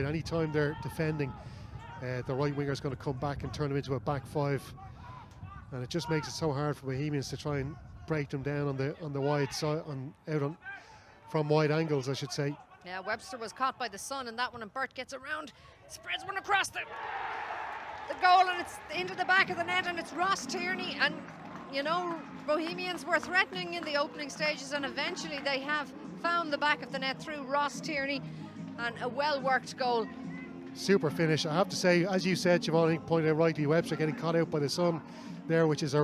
Any time they're defending, the right winger is going to come back and turn them into a back five, and it just makes it so hard for Bohemians to try and break them down on the wide side, from wide angles, I should say. Yeah, Webster was caught by the sun in that one, and Burt gets around, spreads one across the goal, and it's into the back of the net, and it's Ross Tierney. And you know, Bohemians were threatening in the opening stages, and eventually they have found the back of the net through Ross Tierney, and a well-worked goal. Super finish, I have to say. As you said, Siobhan pointed out rightly, Webster getting caught out by the sun there, which is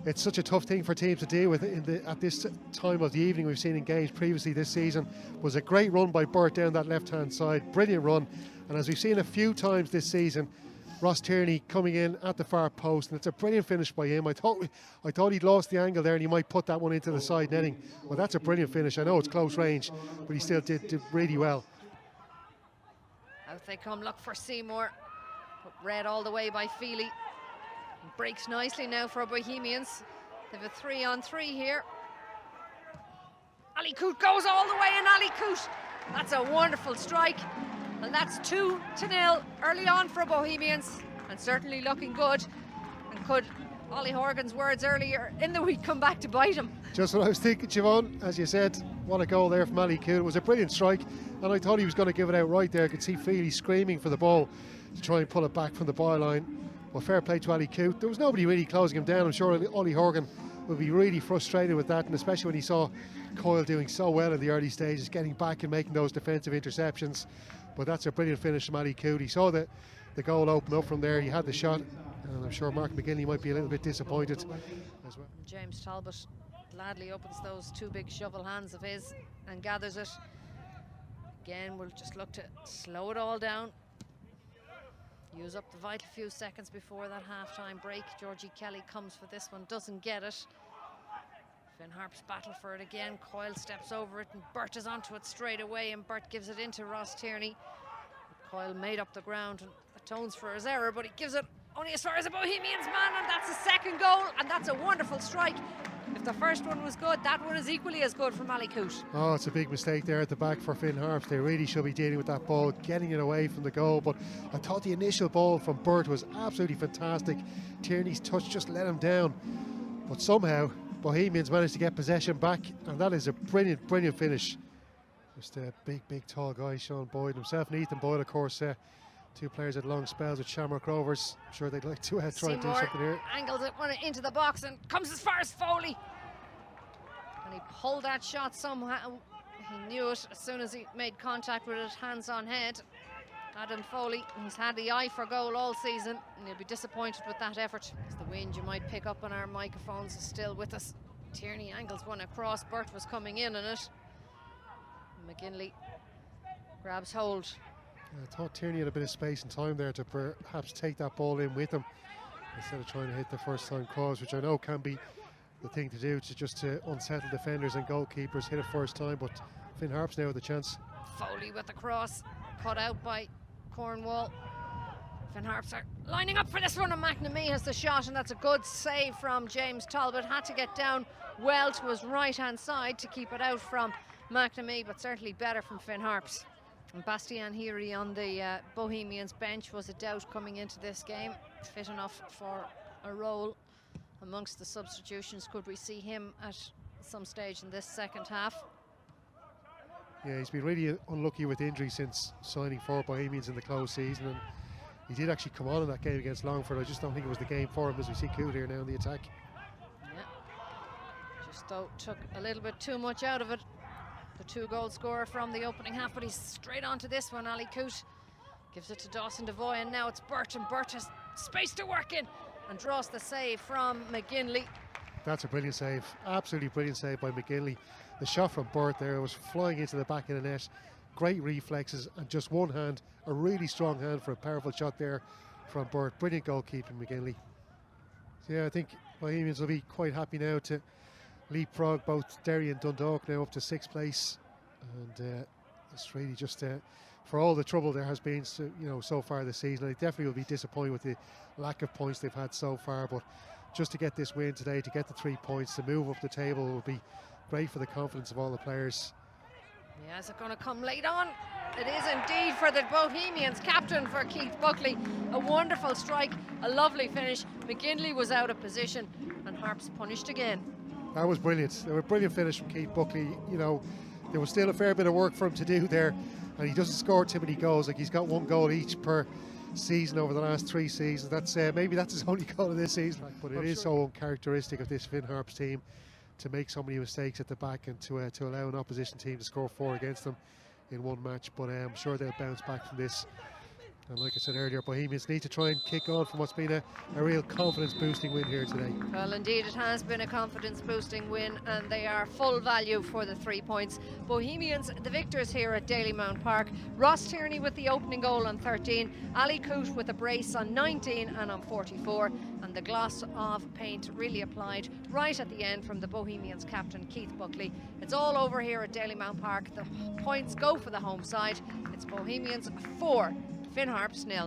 it's such a tough thing for teams to deal with at this time of the evening. We've seen in games previously this season. Was a great run by Burt down that left-hand side, brilliant run. And as we've seen a few times this season, Ross Tierney coming in at the far post, and it's a brilliant finish by him. I thought he'd lost the angle there, and he might put that one into the side netting. Well, that's a brilliant finish. I know it's close range, but he still did really well. Out they come, look for Seymour. Put read all the way by Feely. Breaks nicely now for Bohemians. They have a 3-on-3 here. Ali Coote goes all the way, and Ali Coote, that's a wonderful strike. And that's 2-0 early on for Bohemians, and certainly looking good. And could Ollie Horgan's words earlier in the week come back to bite him? Just what I was thinking, Siobhan. As you said, what a goal there from Ali Coote. It was a brilliant strike, and I thought he was going to give it out right there. I could see Feely screaming for the ball to try and pull it back from the byline. Well, fair play to Ali Coote. There was nobody really closing him down. I'm sure Ollie Horgan would be really frustrated with that, and especially when he saw Coyle doing so well in the early stages, getting back and making those defensive interceptions. But that's a brilliant finish from Ali Coote. He saw the goal open up from there. He had the shot, and I'm sure Mark McGinley might be a little bit disappointed as well. James Talbot gladly opens those two big shovel hands of his and gathers it. Again, we'll just look to slow it all down. Use up the vital few seconds before that half-time break. Georgie Kelly comes for this one, doesn't get it. Finn Harps battle for it again. Coyle steps over it, and Burt is onto it straight away, and Burt gives it into Ross Tierney. Coyle made up the ground and atones for his error, but he gives it only as far as a Bohemians man, and that's a second goal, and that's a wonderful strike. If the first one was good, that one is equally as good from Ali Coote. Oh, it's a big mistake there at the back for Finn Harps. They really should be dealing with that ball, getting it away from the goal. But I thought the initial ball from Burt was absolutely fantastic. Tierney's touch just let him down. But somehow, Bohemians managed to get possession back, and that is a brilliant, brilliant finish. Just a big, tall guy, Sean Boyd himself, and Ethan Boyd, of course. Two players at long spells with Shamrock Rovers. I'm sure they'd like to try and do something here. Angles it into the box and comes as far as Foley. And he pulled that shot somehow. He knew it as soon as he made contact with it, hands on head. Adam Foley, he's had the eye for goal all season, and he'll be disappointed with that effort. As the wind you might pick up on our microphones is still with us. Tierney angles one across. Burt was coming in on it. McGinley grabs hold. I thought Tierney had a bit of space and time there to perhaps take that ball in with him instead of trying to hit the first time cross, which I know can be the thing to do, to unsettle defenders and goalkeepers, hit it first time. But Finn Harps now with the chance. Foley with the cross, cut out by Cornwall. Finn Harps are lining up for this one, and McNamee has the shot, and that's a good save from James Talbot. Had to get down well to his right hand side to keep it out from McNamee, but certainly better from Finn Harps. And Bastian Heary on the Bohemians bench was a doubt coming into this game. Fit enough for a role amongst the substitutions. Could we see him at some stage in this second half? Yeah, he's been really unlucky with injury since signing for Bohemians in the close season, and he did actually come on in that game against Longford. I just don't think it was the game for him, as we see Coote here now in the attack. Yeah, just took a little bit too much out of it. The 2-goal scorer from the opening half, but he's straight onto this one. Ali Coote gives it to Dawson Devoy, and now it's Burt, and Burt has space to work in and draws the save from McGinley. That's a brilliant save, absolutely brilliant save by McGinley. The shot from Burt there was flying into the back of the net. Great reflexes and just one hand, a really strong hand for a powerful shot there from Burt. Brilliant goalkeeping, McGinley. So yeah, I think Bohemians will be quite happy now to leapfrog both Derry and Dundalk now up to 6th place, and it's really just for all the trouble there has been so far this season. They definitely will be disappointed with the lack of points they've had so far, but just to get this win today, to get the 3 points, to move up the table, will be great for the confidence of all the players. Yeah, is it going to come late on? It is indeed for the Bohemians, captain for Keith Buckley. A wonderful strike, a lovely finish. McGinley was out of position and Harps punished again. That was brilliant. A brilliant finish from Keith Buckley. You know, there was still a fair bit of work for him to do there, and he doesn't score too many goals. Like, he's got 1 goal each per season over the last 3 seasons. That's maybe that's his only goal of this season, but it is so uncharacteristic of this Finn Harps team to make so many mistakes at the back and to allow an opposition team to score 4 against them in 1 match. But I'm sure they'll bounce back from this. And like I said earlier, Bohemians need to try and kick on from what's been a real confidence-boosting win here today. Well, indeed, it has been a confidence-boosting win, and they are full value for the 3 points. Bohemians, the victors here at Dalymount Park. Ross Tierney with the opening goal on 13, Ali Coote with a brace on 19 and on 44, and the gloss of paint really applied right at the end from the Bohemians captain, Keith Buckley. It's all over here at Dalymount Park. The points go for the home side. It's Bohemians 4, Finn Harps 0.